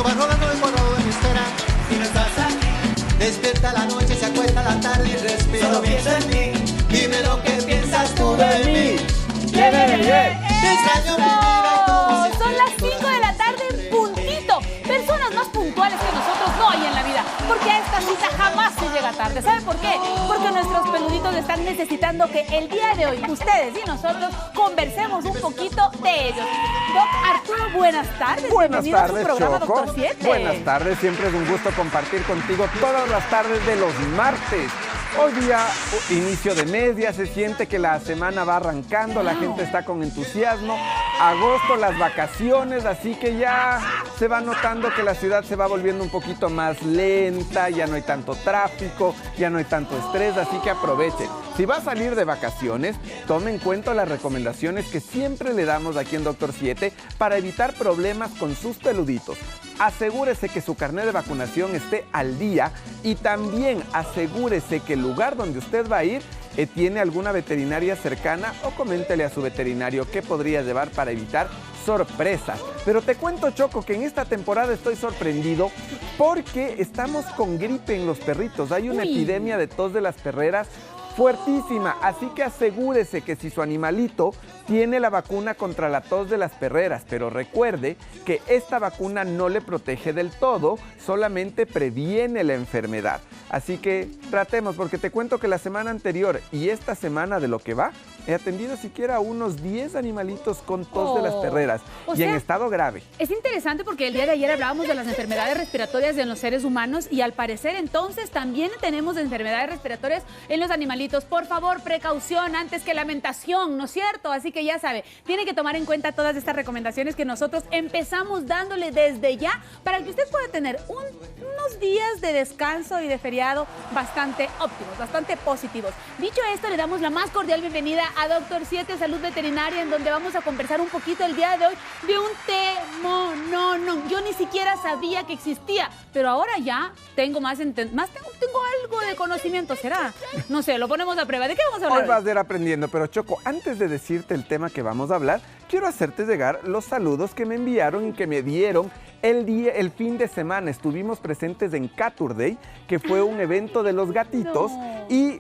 paso va rodando el cuadrado de mi esfera. Si no estás aquí, despierta la noche, se acuesta la tarde y respira. Solo pienso en ti, dime lo que piensas tú de mí. Te extraño mi vida como si Son las 5 de la tarde en puntito. Personas más puntuales que nosotros no hay en la vida, porque a esta cita jamás se llega tarde. ¿Saben por qué? Porque nuestros peluditos están necesitando que el día de hoy ustedes y nosotros conversemos un poquito de ellos. Doc Arturo, buenas tardes. Buenas Bienvenido tardes, a su programa, Choco. Doctor 7. Buenas tardes, siempre es un gusto compartir contigo todas las tardes de los martes. Hoy día, inicio de mes, ya se siente que la semana va arrancando, la gente está con entusiasmo. Agosto, las vacaciones, así que ya se va notando que la ciudad se va volviendo un poquito más lenta, ya no hay tanto tráfico, ya no hay tanto estrés, así que aprovechen. Si va a salir de vacaciones, tome en cuenta las recomendaciones que siempre le damos aquí en Doctor 7 para evitar problemas con sus peluditos. Asegúrese que su carnet de vacunación esté al día y también asegúrese que el lugar donde usted va a ir tiene alguna veterinaria cercana o coméntele a su veterinario qué podría llevar para evitar sorpresas. Pero te cuento, Choco, que en esta temporada estoy sorprendido porque estamos con gripe en los perritos. Hay una epidemia de tos de las perreras fuertísima, así que asegúrese que si su animalito tiene la vacuna contra la tos de las perreras, pero recuerde que esta vacuna no le protege del todo, solamente previene la enfermedad. Así que tratemos, porque te cuento que la semana anterior y esta semana de lo que va, he atendido siquiera a unos 10 animalitos con tos de las perreras y en estado grave. Es interesante porque el día de ayer hablábamos de las enfermedades respiratorias en los seres humanos y al parecer entonces también tenemos enfermedades respiratorias en los animalitos. Por favor, precaución antes que lamentación, ¿no es cierto? Así que ya sabe, tiene que tomar en cuenta todas estas recomendaciones que nosotros empezamos dándole desde ya para que usted pueda tener unos días de descanso y de feriado bastante óptimos, bastante positivos. Dicho esto, le damos la más cordial bienvenida a Doctor 7 Salud Veterinaria, en donde vamos a conversar un poquito el día de hoy de un tema. No, yo ni siquiera sabía que existía, pero ahora ya tengo tengo algo de conocimiento, ¿será? No sé, lo ponemos a prueba. ¿De qué vamos a hablar Hoy vas a ir aprendiendo, pero Choco, antes de decirte el tema que vamos a hablar, quiero hacerte llegar los saludos que me enviaron y que me dieron el fin de semana. Estuvimos presentes en Caturday, que fue un evento de los gatitos, y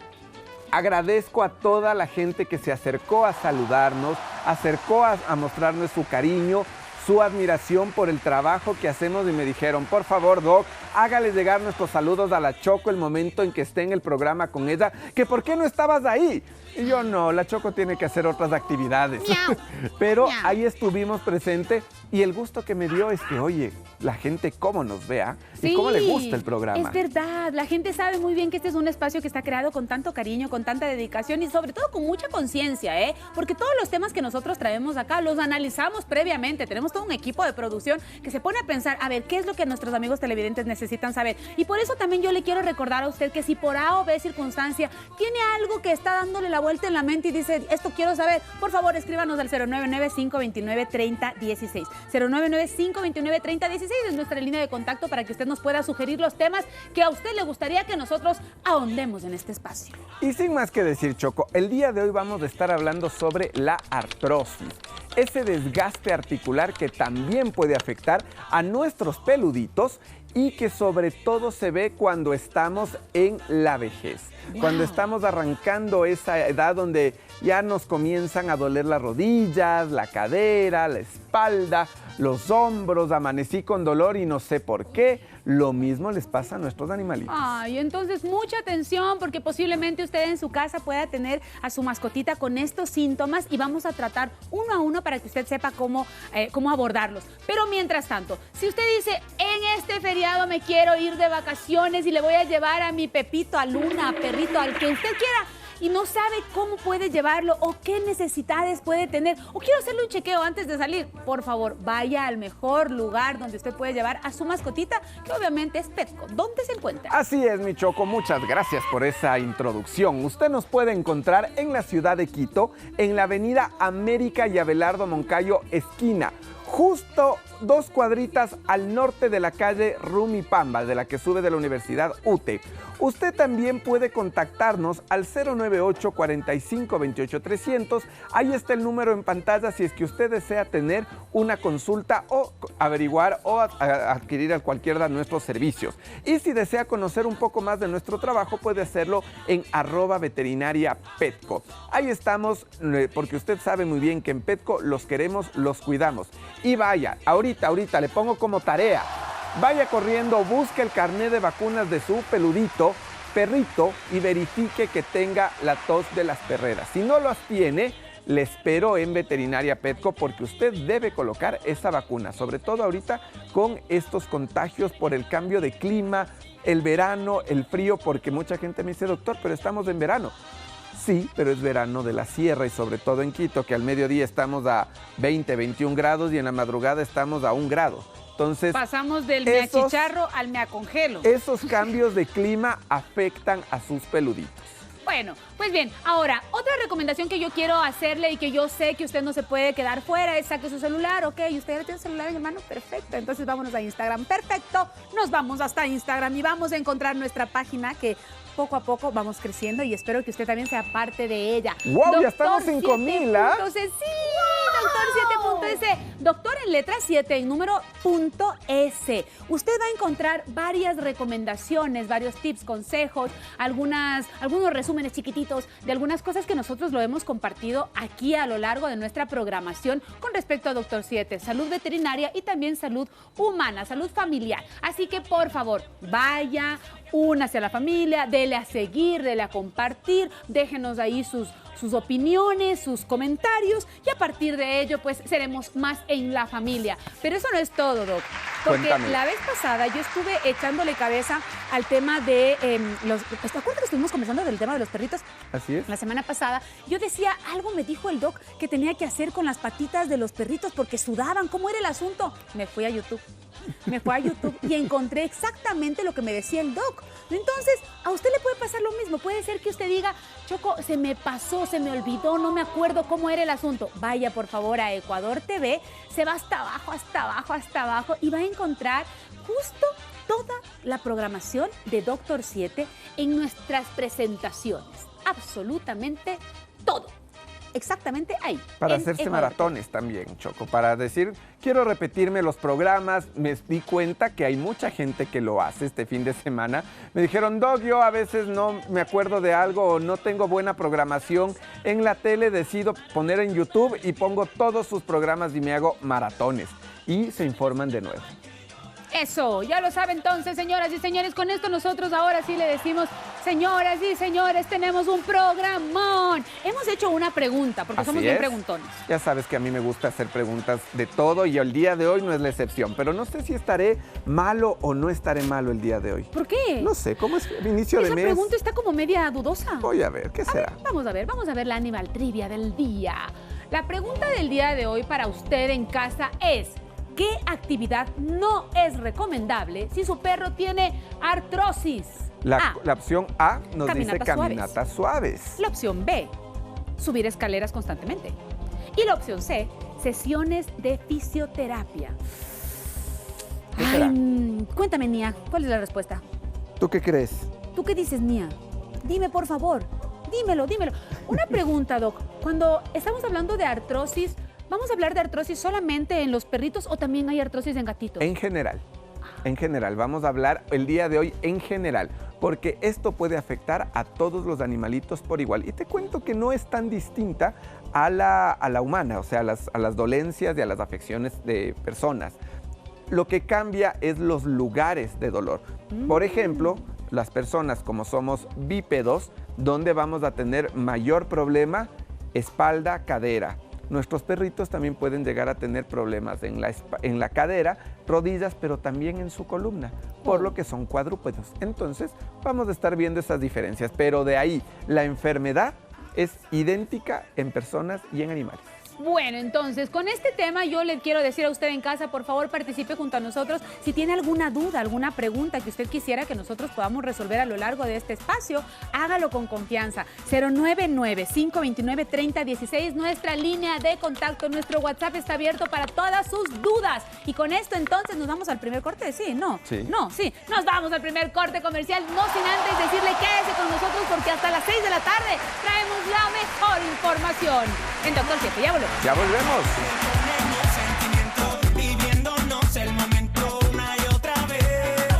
agradezco a toda la gente que se acercó a saludarnos, acercó a mostrarnos su cariño, su admiración por el trabajo que hacemos y me dijeron, por favor, Doc, hágale llegar nuestros saludos a la Choco el momento en que esté en el programa con ella, que ¿por qué no estabas ahí? Y yo no, la Choco tiene que hacer otras actividades. Miau. Pero Miau. ahí estuvimos presentes y el gusto que me dio es que, oye, la gente cómo nos vea y cómo le gusta el programa. Es verdad, la gente sabe muy bien que este es un espacio que está creado con tanto cariño, con tanta dedicación y sobre todo con mucha conciencia, porque todos los temas que nosotros traemos acá los analizamos previamente. Tenemos todo un equipo de producción que se pone a pensar, a ver, ¿qué es lo que nuestros amigos televidentes necesitan saber? Y por eso también yo le quiero recordar a usted que si por A o B circunstancia tiene algo que está dándole la vuelta en la mente y dice, esto quiero saber, por favor, escríbanos al 099-529-3016. 099-529-3016 es nuestra línea de contacto para que usted nos pueda sugerir los temas que a usted le gustaría que nosotros ahondemos en este espacio. Y sin más que decir, Choco, el día de hoy vamos a estar hablando sobre la artrosis, ese desgaste articular que también puede afectar a nuestros peluditos y que sobre todo se ve cuando estamos en la vejez, cuando estamos arrancando esa edad donde ya nos comienzan a doler las rodillas, la cadera, la espalda, los hombros, amanecí con dolor y no sé por qué. Lo mismo les pasa a nuestros animalitos. Ay, entonces mucha atención porque posiblemente usted en su casa pueda tener a su mascotita con estos síntomas y vamos a tratar uno a uno para que usted sepa cómo abordarlos. Pero mientras tanto, si usted dice, en este feriado me quiero ir de vacaciones y le voy a llevar a mi Pepito, a Luna, a Perrito, al que usted quiera, y no sabe cómo puede llevarlo o qué necesidades puede tener o quiero hacerle un chequeo antes de salir, por favor, vaya al mejor lugar donde usted puede llevar a su mascotita, que obviamente es Petco. ¿Dónde se encuentra? Así es, mi Choco, muchas gracias por esa introducción. Usted nos puede encontrar en la ciudad de Quito, en la avenida América y Abelardo Moncayo, esquina, justo 2 cuadritas al norte de la calle Rumipamba, de la que sube de la Universidad UTE. Usted también puede contactarnos al 098 45 28 300. Ahí está el número en pantalla si es que usted desea tener una consulta o averiguar o adquirir cualquiera de nuestros servicios. Y si desea conocer un poco más de nuestro trabajo, puede hacerlo en @veterinariapetco. Ahí estamos, porque usted sabe muy bien que en Petco los queremos, los cuidamos. Y vaya, ahorita le pongo como tarea. Vaya corriendo, busque el carnet de vacunas de su perrito y verifique que tenga la tos de las perreras. Si no las tiene, le espero en Veterinaria Petco porque usted debe colocar esa vacuna, sobre todo ahorita con estos contagios por el cambio de clima, el verano, el frío, porque mucha gente me dice, doctor, pero estamos en verano. Sí, pero es verano de la sierra y sobre todo en Quito, que al mediodía estamos a 20, 21 grados y en la madrugada estamos a 1 grado. Entonces, pasamos del me achicharro al me acongelo. Esos cambios de clima afectan a sus peluditos. Bueno, pues bien, ahora, otra recomendación que yo quiero hacerle y que yo sé que usted no se puede quedar fuera es saque su celular, ¿ok? ¿Y usted ya tiene celular en mano? Perfecto, entonces vámonos a Instagram. Perfecto, nos vamos hasta Instagram y vamos a encontrar nuestra página que poco a poco vamos creciendo y espero que usted también sea parte de ella. ¡Wow! Ya estamos 5,000, ¿ah? Sí, Doctor7.es. Doctor en letra 7, en número .es. Usted va a encontrar varias recomendaciones, varios tips, consejos, algunos resúmenes chiquititos de algunas cosas que nosotros lo hemos compartido aquí a lo largo de nuestra programación con respecto a Doctor 7, salud veterinaria y también salud humana, salud familiar. Así que, por favor, vaya, únase a la familia, dele a seguir, dele a compartir, déjenos ahí sus opiniones, sus comentarios y a partir de ello pues seremos más en la familia. Pero eso no es todo, Doc, porque Cuéntame. La vez pasada yo estuve echándole cabeza al tema de ¿te acuerdas que estuvimos conversando del tema de los perritos? Así es. La semana pasada yo decía, algo me dijo el Doc que tenía que hacer con las patitas de los perritos porque sudaban. ¿Cómo era el asunto? Me fui a YouTube y encontré exactamente lo que me decía el Doc. Entonces, a usted le puede pasar lo mismo. Puede ser que usted diga, Choco, se me pasó, se me olvidó, no me acuerdo cómo era el asunto. Vaya, por favor, a Ecuador TV, se va hasta abajo y va a encontrar justo toda la programación de Doctor 7 en nuestras presentaciones. Absolutamente todo. Exactamente ahí. Para hacerse Ecuador. maratones también, Choco, para decir, quiero repetirme los programas. Me di cuenta que hay mucha gente que lo hace este fin de semana. Me dijeron, Doc, yo a veces no me acuerdo de algo o no tengo buena programación en la tele, decido poner en YouTube y pongo todos sus programas y me hago maratones. Y se informan de nuevo. Eso, ya lo sabe entonces, señoras y señores. Con esto nosotros ahora sí le decimos, señoras y señores, tenemos un programón. Hemos hecho una pregunta, porque somos bien preguntones. Ya sabes que a mí me gusta hacer preguntas de todo y el día de hoy no es la excepción. Pero no sé si estaré malo o no estaré malo el día de hoy. ¿Por qué? No sé, ¿cómo es el inicio de mes? Esa pregunta está como media dudosa. Voy a ver, ¿qué será? Vamos a ver la Animal Trivia del día. La pregunta del día de hoy para usted en casa es: ¿qué actividad no es recomendable si su perro tiene artrosis? La opción A nos dice Caminatas caminatas suaves. La opción B, subir escaleras constantemente. Y la opción C, sesiones de fisioterapia. ¿Qué será? Cuéntame, Nia, ¿cuál es la respuesta? ¿Tú qué crees? ¿Tú qué dices, Nia? Dime, por favor. Dímelo. Una pregunta, Doc. Cuando estamos hablando de artrosis, ¿vamos a hablar de artrosis solamente en los perritos o también hay artrosis en gatitos? En general. En general, vamos a hablar el día de hoy en general, porque esto puede afectar a todos los animalitos por igual. Y te cuento que no es tan distinta a la humana, o sea, a las dolencias y a las afecciones de personas. Lo que cambia es los lugares de dolor. Por ejemplo, las personas como somos bípedos, donde vamos a tener mayor problema, espalda, cadera. Nuestros perritos también pueden llegar a tener problemas en la cadera, rodillas, pero también en su columna, por lo que son cuadrúpedos. Entonces, vamos a estar viendo esas diferencias, pero de ahí la enfermedad es idéntica en personas y en animales. Bueno, entonces, con este tema yo le quiero decir a usted en casa, por favor, participe junto a nosotros. Si tiene alguna duda, alguna pregunta que usted quisiera que nosotros podamos resolver a lo largo de este espacio, hágalo con confianza. 099-529-3016, nuestra línea de contacto, nuestro WhatsApp está abierto para todas sus dudas. Y con esto, entonces, nos vamos al primer corte, ¿sí? ¿No? Sí. No, sí. Nos vamos al primer corte comercial, no sin antes decirle quédese con nosotros porque hasta las 6 de la tarde traemos la mejor información. En Doctor 7, ya volvemos. Ya volvemos.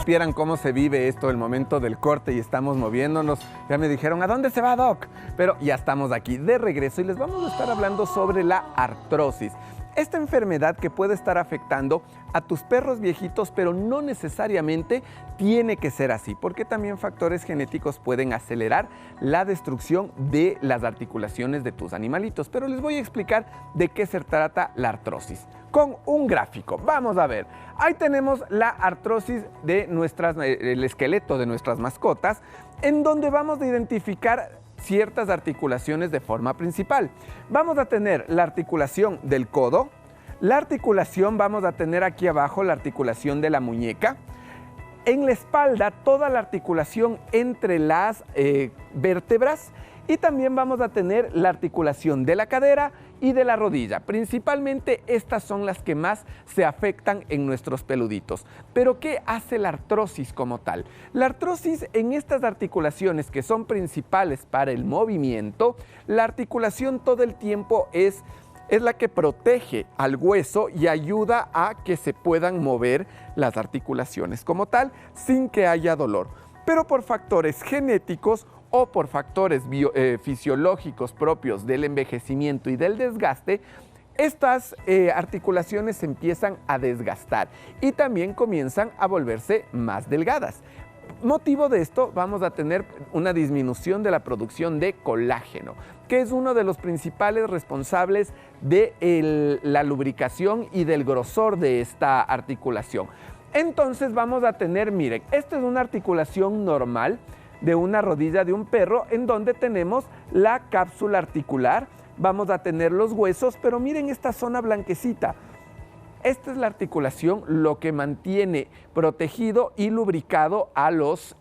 Vieran cómo se vive esto, el momento del corte, y estamos moviéndonos. Ya me dijeron, ¿a dónde se va, Doc? Pero ya estamos aquí de regreso y les vamos a estar hablando sobre la artrosis. Esta enfermedad que puede estar afectando a tus perros viejitos, pero no necesariamente tiene que ser así, porque también factores genéticos pueden acelerar la destrucción de las articulaciones de tus animalitos. Pero les voy a explicar de qué se trata la artrosis con un gráfico. Vamos a ver. Ahí tenemos la artrosis de el esqueleto de nuestras mascotas, en donde vamos a identificar ciertas articulaciones de forma principal. Vamos a tener la articulación del codo, la articulación, vamos a tener aquí abajo la articulación de la muñeca, en la espalda toda la articulación entre las vértebras, y también vamos a tener la articulación de la cadera y de la rodilla. Principalmente estas son las que más se afectan en nuestros peluditos. Pero ¿qué hace la artrosis como tal? La artrosis en estas articulaciones que son principales para el movimiento, la articulación todo el tiempo es la que protege al hueso y ayuda a que se puedan mover las articulaciones como tal sin que haya dolor. Pero por factores genéticos o por factores fisiológicos propios del envejecimiento y del desgaste, estas articulaciones se empiezan a desgastar y también comienzan a volverse más delgadas. Motivo de esto, vamos a tener una disminución de la producción de colágeno, que es uno de los principales responsables de la lubricación y del grosor de esta articulación. Entonces vamos a tener, miren, esta es una articulación normal de una rodilla de un perro, en donde tenemos la cápsula articular, vamos a tener los huesos, pero miren esta zona blanquecita. Esta es la articulación, lo que mantiene protegido y lubricado a los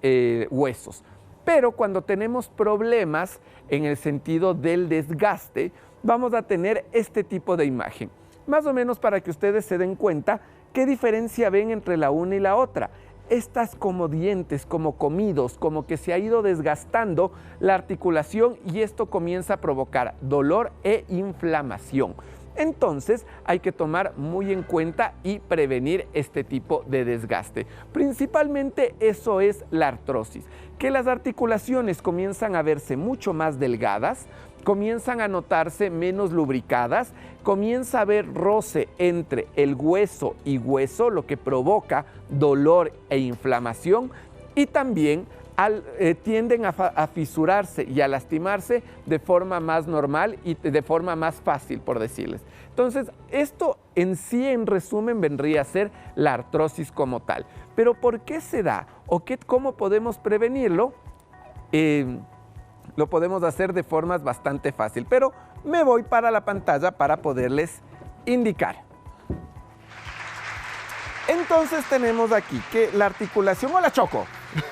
huesos. Pero cuando tenemos problemas en el sentido del desgaste, vamos a tener este tipo de imagen. Más o menos para que ustedes se den cuenta qué diferencia ven entre la una y la otra. Estas como dientes, como comidos, como que se ha ido desgastando la articulación y esto comienza a provocar dolor e inflamación. Entonces hay que tomar muy en cuenta y prevenir este tipo de desgaste. Principalmente eso es la artrosis, que las articulaciones comienzan a verse mucho más delgadas, comienzan a notarse menos lubricadas, comienza a haber roce entre el hueso y hueso, lo que provoca dolor e inflamación, y también tienden a fisurarse y a lastimarse de forma más normal y de forma más fácil, por decirles. Entonces, esto en sí, en resumen, vendría a ser la artrosis como tal. Pero ¿por qué se da? ¿O cómo podemos prevenirlo? Lo podemos hacer de formas bastante fácil, pero me voy para la pantalla para poderles indicar. Entonces tenemos aquí que la articulación... ¡Hola, Choco!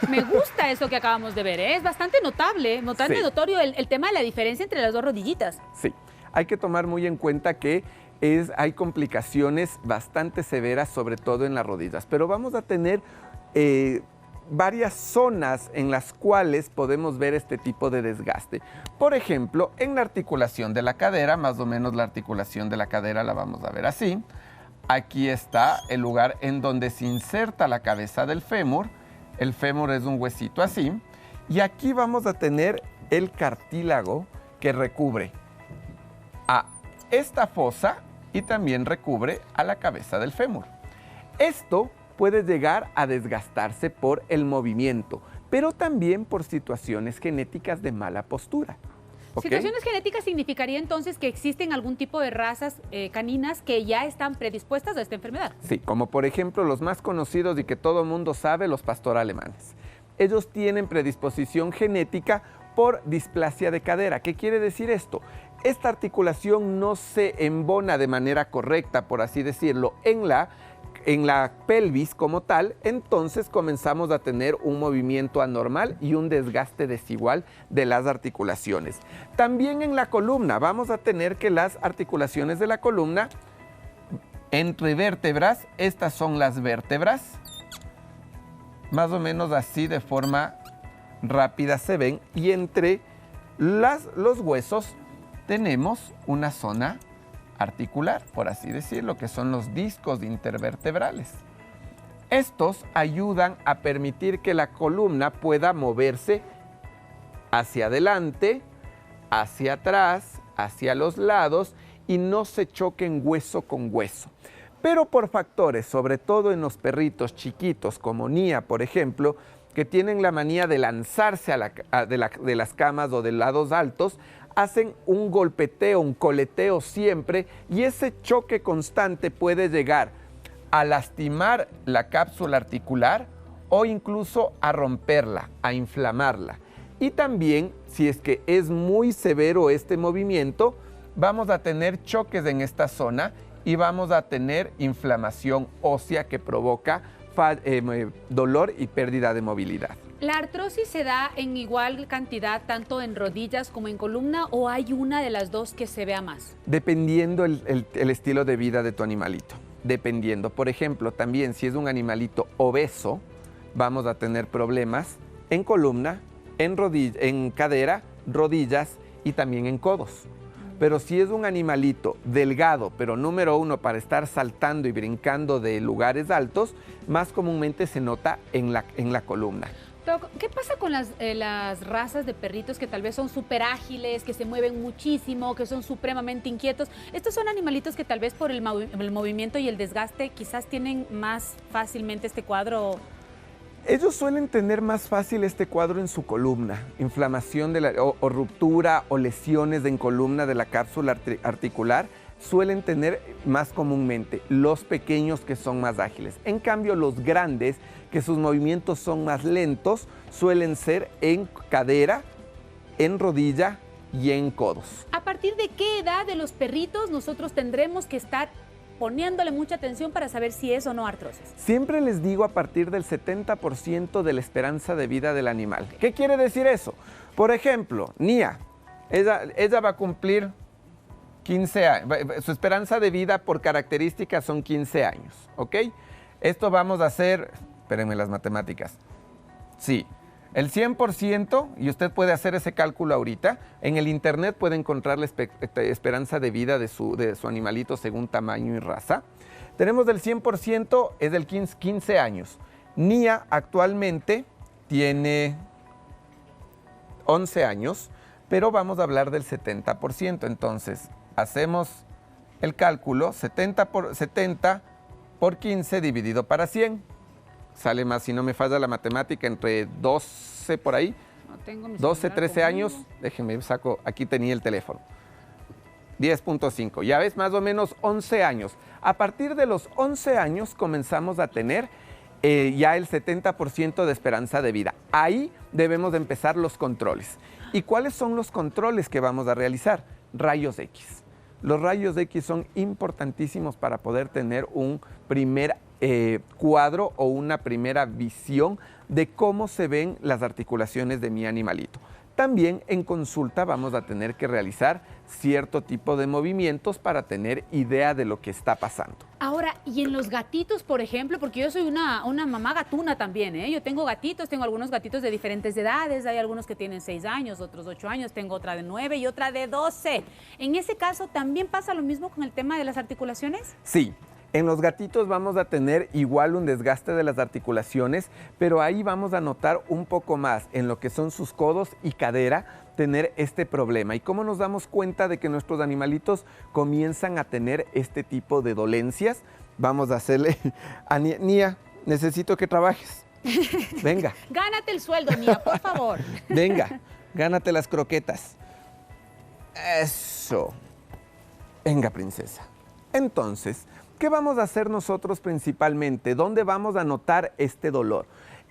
Me gusta eso que acabamos de ver, ¿eh? Es bastante notable, Sí. notorio el tema de la diferencia entre las dos rodillitas. Sí, hay que tomar muy en cuenta que hay complicaciones bastante severas, sobre todo en las rodillas, pero vamos a tener varias zonas en las cuales podemos ver este tipo de desgaste. Por ejemplo, en la articulación de la cadera, más o menos la articulación de la cadera la vamos a ver así. Aquí está el lugar en donde se inserta la cabeza del fémur. El fémur es un huesito así. Y aquí vamos a tener el cartílago que recubre a esta fosa y también recubre a la cabeza del fémur. Esto puede llegar a desgastarse por el movimiento, pero también por situaciones genéticas de mala postura. ¿Okay? Situaciones genéticas significaría entonces que existen algún tipo de razas caninas que ya están predispuestas a esta enfermedad. Sí, como por ejemplo los más conocidos y que todo el mundo sabe, los pastor alemanes. Ellos tienen predisposición genética por displasia de cadera. ¿Qué quiere decir esto? esta articulación no se embona de manera correcta, por así decirlo, en la pelvis como tal, entonces comenzamos a tener un movimiento anormal y un desgaste desigual de las articulaciones. También en la columna vamos a tener que las articulaciones de la columna entre vértebras, estas son las vértebras, más o menos así de forma rápida se ven, y entre los huesos tenemos una zona articular, por así decirlo, que son los discos intervertebrales. Estos ayudan a permitir que la columna pueda moverse hacia adelante, hacia atrás, hacia los lados y no se choquen hueso con hueso. Pero por factores, sobre todo en los perritos chiquitos como Nia, por ejemplo, que tienen la manía de lanzarse de las camas o de lados altos, hacen un golpeteo, un coleteo siempre, y ese choque constante puede llegar a lastimar la cápsula articular o incluso a romperla, a inflamarla. Y también, si es que es muy severo este movimiento, vamos a tener choques en esta zona y vamos a tener inflamación ósea que provoca dolor y pérdida de movilidad. ¿La artrosis se da en igual cantidad tanto en rodillas como en columna o hay una de las dos que se vea más? Dependiendo el estilo de vida de tu animalito. Dependiendo. Por ejemplo, también si es un animalito obeso, vamos a tener problemas en columna, en cadera, rodillas y también en codos. Pero si es un animalito delgado, pero número uno para estar saltando y brincando de lugares altos, más comúnmente se nota en la columna. ¿Qué pasa con las razas de perritos que tal vez son súper ágiles, que se mueven muchísimo, que son supremamente inquietos? Estos son animalitos que tal vez por el movimiento y el desgaste quizás tienen más fácilmente este cuadro. Ellos suelen tener más fácil este cuadro en su columna, inflamación o ruptura o lesiones en columna de la cápsula articular, suelen tener más comúnmente los pequeños que son más ágiles. En cambio, los grandes, que sus movimientos son más lentos, suelen ser en cadera, en rodilla y en codos. ¿A partir de qué edad de los perritos nosotros tendremos que estar poniéndole mucha atención para saber si es o no artrosis? Siempre les digo a partir del 70% de la esperanza de vida del animal. ¿Qué quiere decir eso? Por ejemplo, Nia, ella va a cumplir 15 años, su esperanza de vida por características son 15 años, ¿ok? Esto vamos a hacer, espérenme las matemáticas, sí, el 100%, y usted puede hacer ese cálculo ahorita, en el internet puede encontrar la esperanza de vida de su animalito según tamaño y raza. Tenemos del 100%, es del 15 años. Nia actualmente tiene 11 años, pero vamos a hablar del 70%, entonces hacemos el cálculo, 70 por 15 dividido para 100. Sale más, si no me falla la matemática, entre 12 por ahí, no tengo mi 12, 13 conmigo. años, déjenme saco, aquí tenía el teléfono, 10.5, ya ves, más o menos 11 años. A partir de los 11 años comenzamos a tener ya el 70% de esperanza de vida. Ahí debemos de empezar los controles. ¿Y cuáles son los controles que vamos a realizar? Rayos X. Los rayos X son importantísimos para poder tener un primer cuadro o una primera visión de cómo se ven las articulaciones de mi animalito. También en consulta vamos a tener que realizar cierto tipo de movimientos para tener idea de lo que está pasando. Ahora, y en los gatitos, por ejemplo, porque yo soy una mamá gatuna también, ¿eh? Yo tengo gatitos, tengo algunos gatitos de diferentes edades, hay algunos que tienen 6 años, otros 8 años, tengo otra de 9 y otra de 12. En ese caso, ¿también pasa lo mismo con el tema de las articulaciones? Sí. En los gatitos vamos a tener igual un desgaste de las articulaciones, pero ahí vamos a notar un poco más en lo que son sus codos y cadera, tener este problema. ¿Y cómo nos damos cuenta de que nuestros animalitos comienzan a tener este tipo de dolencias? Vamos a hacerle a Nia, necesito que trabajes. Venga. Gánate el sueldo, Nia, por favor. Venga, gánate las croquetas. Eso. Venga, princesa. Entonces, ¿qué vamos a hacer nosotros principalmente? ¿Dónde vamos a notar este dolor?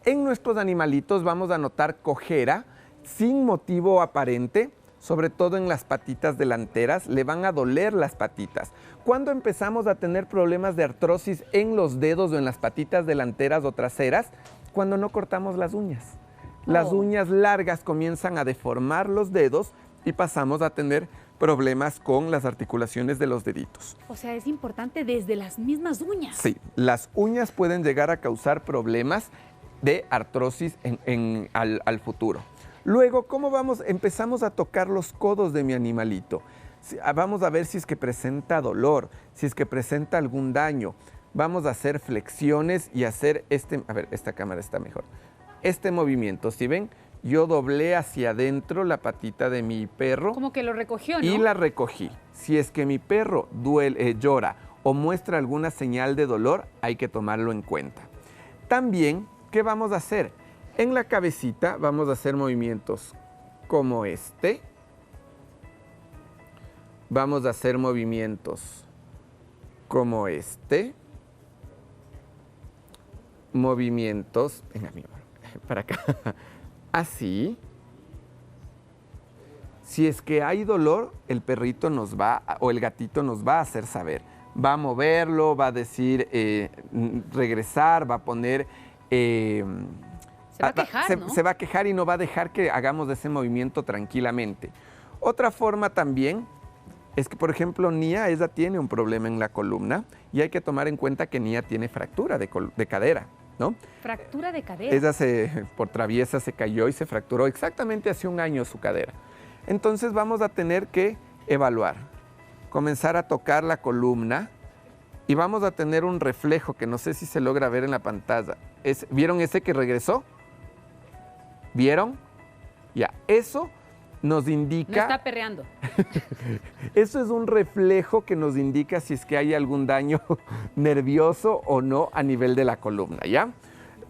En nuestros animalitos vamos a notar cojera sin motivo aparente, sobre todo en las patitas delanteras, le van a doler las patitas. ¿Cuándo empezamos a tener problemas de artrosis en los dedos o en las patitas delanteras o traseras? Cuando no cortamos las uñas. Las uñas largas comienzan a deformar los dedos y pasamos a tener problemas con las articulaciones de los deditos. O sea, es importante desde las mismas uñas. Sí, las uñas pueden llegar a causar problemas de artrosis al futuro. Luego, ¿cómo vamos? Empezamos a tocar los codos de mi animalito. Vamos a ver si es que presenta dolor, si es que presenta algún daño. Vamos a hacer flexiones y hacer a ver, esta cámara está mejor. Este movimiento, ¿sí ven? Yo doblé hacia adentro la patita de mi perro. Como que lo recogió, ¿no? Y la recogí. Si es que mi perro llora o muestra alguna señal de dolor, hay que tomarlo en cuenta. También, ¿qué vamos a hacer? En la cabecita vamos a hacer movimientos como este. Vamos a hacer movimientos como este. Movimientos, venga, mi amor, para acá. Así. Si es que hay dolor, el perrito o el gatito nos va a hacer saber. Va a moverlo, va a decir regresar, va a poner... se va a quejar, ¿no? Se va a quejar y no va a dejar que hagamos ese movimiento tranquilamente. Otra forma también es que, por ejemplo, Nia, ella tiene un problema en la columna y hay que tomar en cuenta que Nia tiene fractura de cadera, ¿no? Fractura de cadera. Ella por traviesa se cayó y se fracturó exactamente hace un año su cadera. Entonces vamos a tener que evaluar, comenzar a tocar la columna y vamos a tener un reflejo que no sé si se logra ver en la pantalla. ¿Vieron ese que regresó? ¿Vieron? Ya, eso nos indica... No está perreando. Eso es un reflejo que nos indica si es que hay algún daño nervioso o no a nivel de la columna, ¿ya?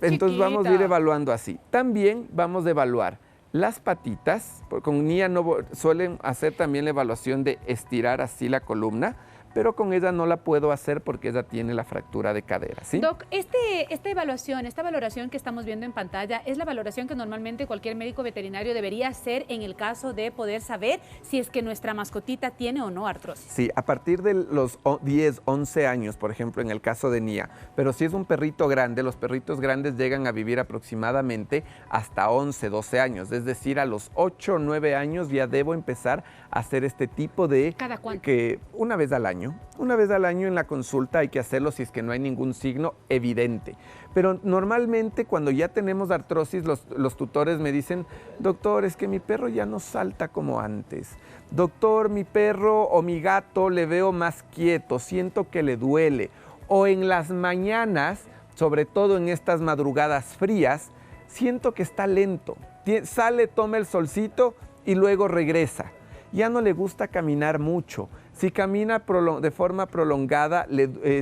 Entonces vamos a ir evaluando así. También vamos a evaluar las patitas. Con Nia suelen hacer también la evaluación de estirar así la columna, pero con ella no la puedo hacer porque ella tiene la fractura de cadera, ¿sí? Doc, esta valoración que estamos viendo en pantalla es la valoración que normalmente cualquier médico veterinario debería hacer en el caso de poder saber si es que nuestra mascotita tiene o no artrosis. Sí, a partir de los 10, 11 años, por ejemplo, en el caso de Nia. Pero si es un perrito grande, los perritos grandes llegan a vivir aproximadamente hasta 11, 12 años. Es decir, a los 8 o 9 años ya debo empezar a hacer este tipo de... ¿Cada cuánto? Que una vez al año. Una vez al año en la consulta hay que hacerlo si es que no hay ningún signo evidente. Pero normalmente cuando ya tenemos artrosis, los tutores me dicen, doctor, es que mi perro ya no salta como antes. Doctor, mi perro o mi gato le veo más quieto, siento que le duele. O en las mañanas, sobre todo en estas madrugadas frías, siento que está lento. Sale, toma el solcito y luego regresa. Ya no le gusta caminar mucho. Si camina de forma prolongada,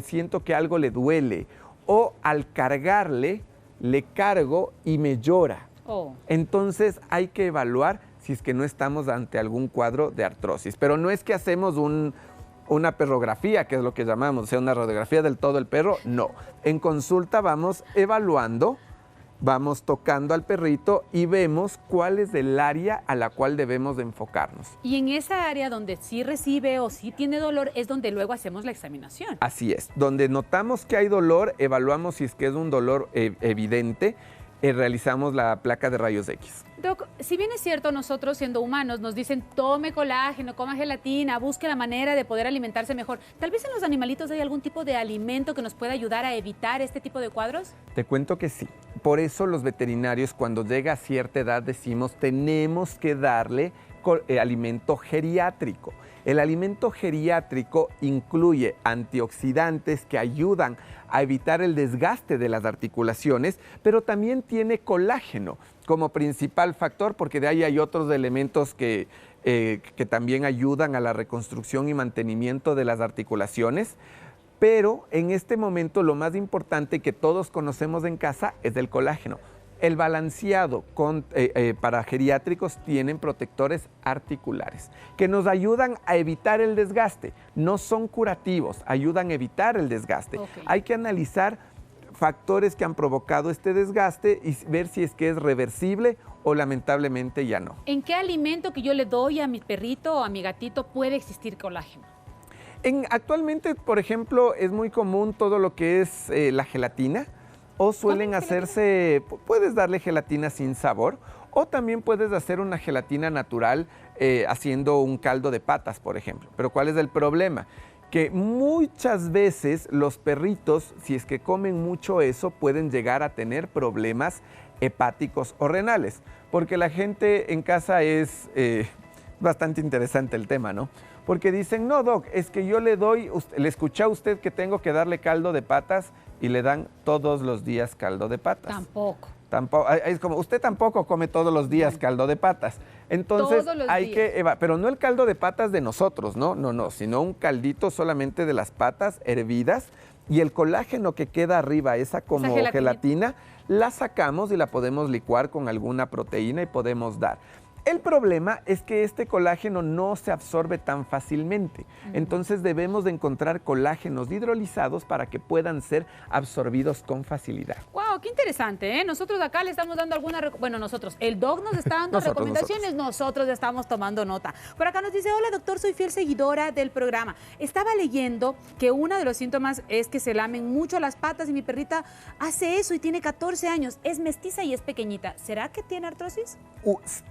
siento que algo le duele. O al cargarle, le cargo y me llora. Entonces hay que evaluar si es que no estamos ante algún cuadro de artrosis. Pero no es que hacemos una perrografía, que es lo que llamamos, o sea, una radiografía del todo el perro. No. En consulta vamos evaluando, vamos tocando al perrito y vemos cuál es el área a la cual debemos de enfocarnos. Y en esa área donde sí recibe o sí tiene dolor es donde luego hacemos la examinación. Así es. Donde notamos que hay dolor, evaluamos si es que es un dolor evidente, realizamos la placa de rayos X. Doc, si bien es cierto, nosotros siendo humanos nos dicen tome colágeno, coma gelatina, busque la manera de poder alimentarse mejor. ¿Tal vez en los animalitos hay algún tipo de alimento que nos pueda ayudar a evitar este tipo de cuadros? Te cuento que sí. Por eso los veterinarios cuando llega a cierta edad decimos tenemos que darle alimento geriátrico. El alimento geriátrico incluye antioxidantes que ayudan a evitar el desgaste de las articulaciones, pero también tiene colágeno como principal factor, porque de ahí hay otros elementos que también ayudan a la reconstrucción y mantenimiento de las articulaciones. Pero en este momento lo más importante que todos conocemos en casa es el colágeno. El balanceado para geriátricos tienen protectores articulares que nos ayudan a evitar el desgaste. No son curativos, ayudan a evitar el desgaste. Hay que analizar factores que han provocado este desgaste y ver si es que es reversible o lamentablemente ya no. ¿En qué alimento que yo le doy a mi perrito o a mi gatito puede existir colágeno? Actualmente, por ejemplo, es muy común todo lo que es la gelatina, o suelen hacerse, puedes darle gelatina sin sabor, o también puedes hacer una gelatina natural haciendo un caldo de patas, por ejemplo. Pero ¿cuál es el problema? Que muchas veces los perritos, si es que comen mucho eso, pueden llegar a tener problemas hepáticos o renales, porque la gente en casa es bastante interesante el tema, ¿no? Porque dicen, no, doc, es que yo le escuché a usted que tengo que darle caldo de patas y le dan todos los días caldo de patas. Tampoco. Es como, usted tampoco come todos los días caldo de patas. Entonces hay que, pero no el caldo de patas de nosotros, no, sino un caldito solamente de las patas hervidas y el colágeno que queda arriba, esa como gelatina, la sacamos y la podemos licuar con alguna proteína y podemos dar. El problema es que este colágeno no se absorbe tan fácilmente, entonces debemos de encontrar colágenos hidrolizados para que puedan ser absorbidos con facilidad. ¡Wow! ¡Qué interesante! ¿Eh? Nosotros acá le estamos dando el doc nos está dando recomendaciones, nosotros estamos tomando nota. Por acá nos dice, hola doctor, soy fiel seguidora del programa. Estaba leyendo que uno de los síntomas es que se lamen mucho las patas y mi perrita hace eso y tiene 14 años, es mestiza y es pequeñita. ¿Será que tiene artrosis?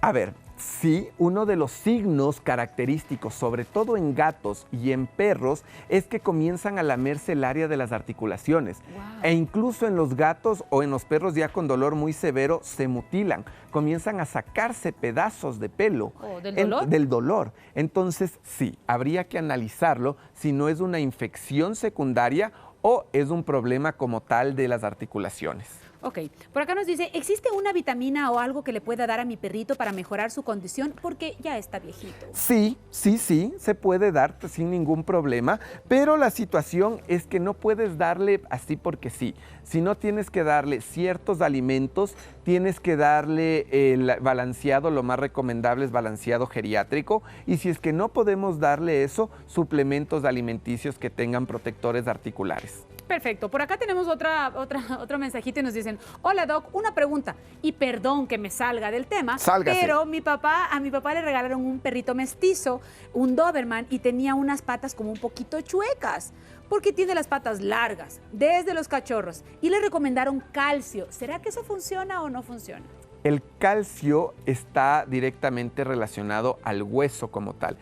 A ver, sí, uno de los signos característicos, sobre todo en gatos y en perros, es que comienzan a lamerse el área de las articulaciones. Wow. E incluso en los gatos o en los perros ya con dolor muy severo se mutilan, comienzan a sacarse pedazos de pelo. ¿Del dolor? Del dolor. Entonces, sí, habría que analizarlo si no es una infección secundaria o es un problema como tal de las articulaciones. Ok, por acá nos dice, ¿existe una vitamina o algo que le pueda dar a mi perrito para mejorar su condición? Porque ya está viejito. Sí, se puede dar sin ningún problema, pero la situación es que no puedes darle así porque sí. Si no tienes que darle ciertos alimentos, tienes que darle el balanceado, lo más recomendable es balanceado geriátrico, y si es que no podemos darle eso, suplementos alimenticios que tengan protectores articulares. Perfecto. Por acá tenemos otro mensajito y nos dicen, hola doc, una pregunta, y perdón que me salga del tema, pero a mi papá le regalaron un perrito mestizo, un Doberman, y tenía unas patas como un poquito chuecas, porque tiene las patas largas, desde los cachorros, y le recomendaron calcio. ¿Será que eso funciona o no funciona? El calcio está directamente relacionado al hueso como tal.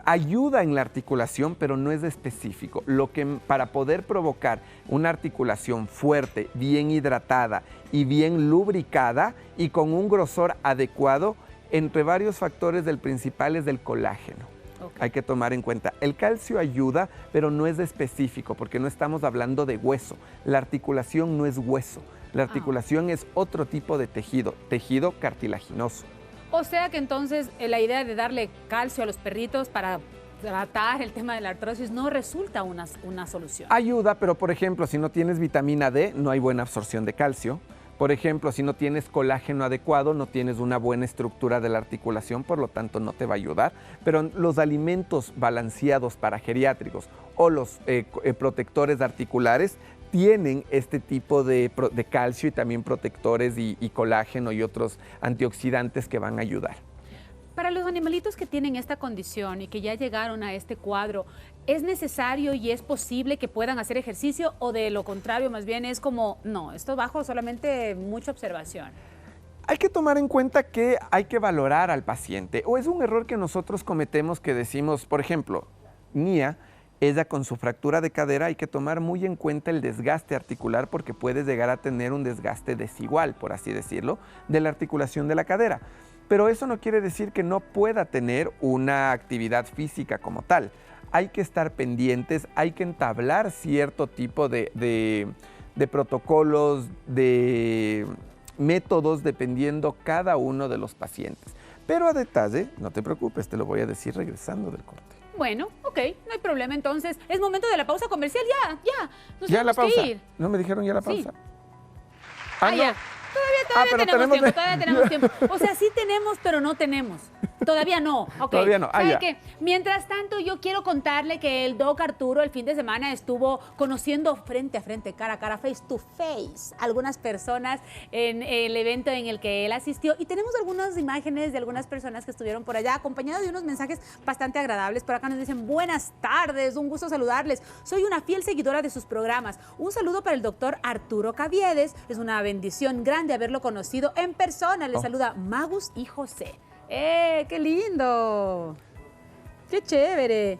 Ayuda en la articulación, pero no es específico. Para poder provocar una articulación fuerte, bien hidratada y bien lubricada y con un grosor adecuado, entre varios factores, el principal es del colágeno. Okay. Hay que tomar en cuenta. El calcio ayuda, pero no es específico, porque no estamos hablando de hueso. La articulación no es hueso. La articulación es otro tipo de tejido cartilaginoso. O sea que entonces la idea de darle calcio a los perritos para tratar el tema de la artrosis no resulta una solución. Ayuda, pero por ejemplo, si no tienes vitamina D, no hay buena absorción de calcio. Por ejemplo, si no tienes colágeno adecuado, no tienes una buena estructura de la articulación, por lo tanto no te va a ayudar. Pero los alimentos balanceados para geriátricos o los protectores articulares tienen este tipo de calcio y también protectores y colágeno y otros antioxidantes que van a ayudar. Para los animalitos que tienen esta condición y que ya llegaron a este cuadro, ¿es necesario y es posible que puedan hacer ejercicio o de lo contrario más bien es como, no, esto bajo solamente mucha observación? Hay que tomar en cuenta que hay que valorar al paciente. O es un error que nosotros cometemos que decimos, por ejemplo, Nia, ella con su fractura de cadera hay que tomar muy en cuenta el desgaste articular porque puede llegar a tener un desgaste desigual, por así decirlo, de la articulación de la cadera. Pero eso no quiere decir que no pueda tener una actividad física como tal. Hay que estar pendientes, hay que entablar cierto tipo de protocolos, de métodos dependiendo cada uno de los pacientes. Pero a detalle, no te preocupes, te lo voy a decir regresando del corte. Bueno, ok, no hay problema. Entonces, es momento de la pausa comercial. Ya la pausa. ¿No me dijeron ya la pausa? Sí. Ya. Todavía tenemos tiempo. O sea, sí tenemos, pero no tenemos. todavía no. Okay. Todavía no. ¿Sabe qué? Mientras tanto, yo quiero contarle que el Doc Arturo el fin de semana estuvo conociendo frente a frente, cara a cara, face to face, algunas personas en el evento en el que él asistió. Y tenemos algunas imágenes de algunas personas que estuvieron por allá, acompañadas de unos mensajes bastante agradables. Por acá nos dicen, buenas tardes, un gusto saludarles. Soy una fiel seguidora de sus programas. Un saludo para el doctor Arturo Caviedes. Es una bendición grande haberlo conocido en persona. Le saluda Magus y José. ¡Qué lindo! ¡Qué chévere!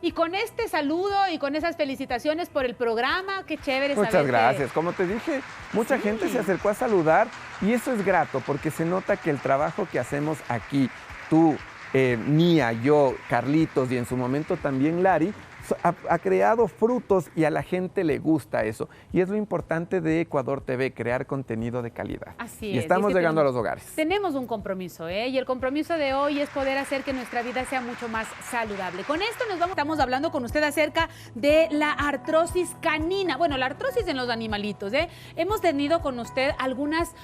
Y con este saludo y con esas felicitaciones por el programa, qué chévere saber. Muchas gracias. Como te dije, mucha gente se acercó a saludar y eso es grato porque se nota que el trabajo que hacemos aquí, tú, Mía, yo, Carlitos y en su momento también Lari, ha creado frutos y a la gente le gusta eso. Y es lo importante de Ecuador TV, crear contenido de calidad. Así es. Y estamos llegando a los hogares. Tenemos un compromiso, y el compromiso de hoy es poder hacer que nuestra vida sea mucho más saludable. Con esto estamos hablando con usted acerca de la artrosis canina. Bueno, la artrosis en los animalitos, Hemos tenido con usted algunas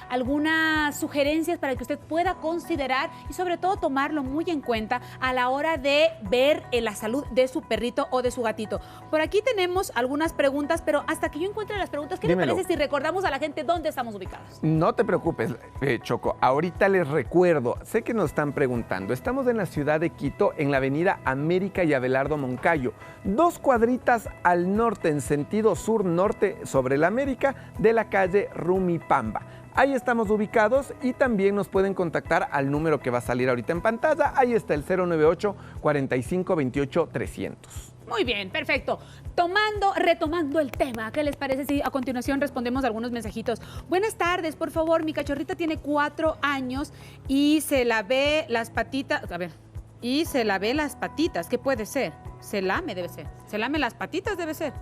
sugerencias para que usted pueda considerar y sobre todo tomarlo muy en cuenta a la hora de ver la salud de su perrito o de su gatito. Por aquí tenemos algunas preguntas, pero hasta que yo encuentre las preguntas, ¿qué le parece si recordamos a la gente dónde estamos ubicados? No te preocupes, Choco. Ahorita les recuerdo, sé que nos están preguntando. Estamos en la ciudad de Quito, en la avenida América y Abelardo Moncayo, 2 cuadritas al norte, en sentido sur-norte, sobre la América, de la calle Rumipamba. Ahí estamos ubicados y también nos pueden contactar al número que va a salir ahorita en pantalla. Ahí está el 098 45 28 300. Muy bien, perfecto. Retomando el tema, ¿qué les parece si a continuación respondemos algunos mensajitos? Buenas tardes, por favor, mi cachorrita tiene 4 años y se la ve las patitas, ¿qué puede ser? Se lame, debe ser. Se lame las patitas, debe ser.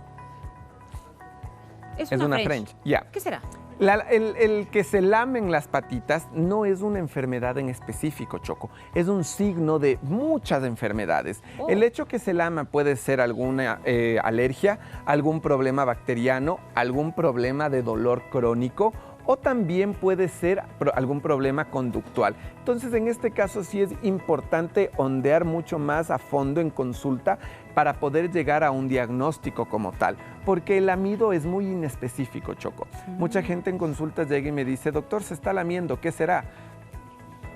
Es una French. Ya. ¿Qué será? El que se lamen las patitas no es una enfermedad en específico, Choco. Es un signo de muchas enfermedades. El hecho que se lama puede ser alguna alergia, algún problema bacteriano, algún problema de dolor crónico o también puede ser algún problema conductual. Entonces, en este caso sí es importante ondear mucho más a fondo en consulta para poder llegar a un diagnóstico como tal, porque el lamido es muy inespecífico, Choco. Mucha gente en consultas llega y me dice, doctor, se está lamiendo, ¿qué será?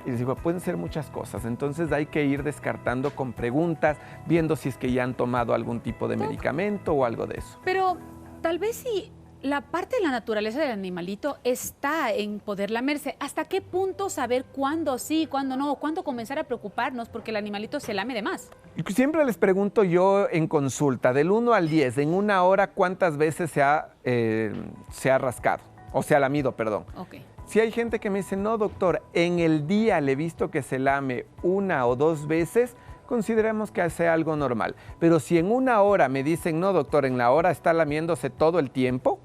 Y les digo, pueden ser muchas cosas, entonces hay que ir descartando con preguntas, viendo si es que ya han tomado algún tipo de medicamento o algo de eso. Pero tal vez si la parte de la naturaleza del animalito está en poder lamerse. ¿Hasta qué punto saber cuándo sí, cuándo no? ¿Cuándo comenzar a preocuparnos porque el animalito se lame de más? Siempre les pregunto yo en consulta, del 1 al 10, en una hora, ¿cuántas veces se ha rascado? O se ha lamido, perdón. Okay. Si hay gente que me dice, no, doctor, en el día le he visto que se lame 1 o 2 veces, consideramos que sea algo normal. Pero si en una hora me dicen, no, doctor, en la hora está lamiéndose todo el tiempo,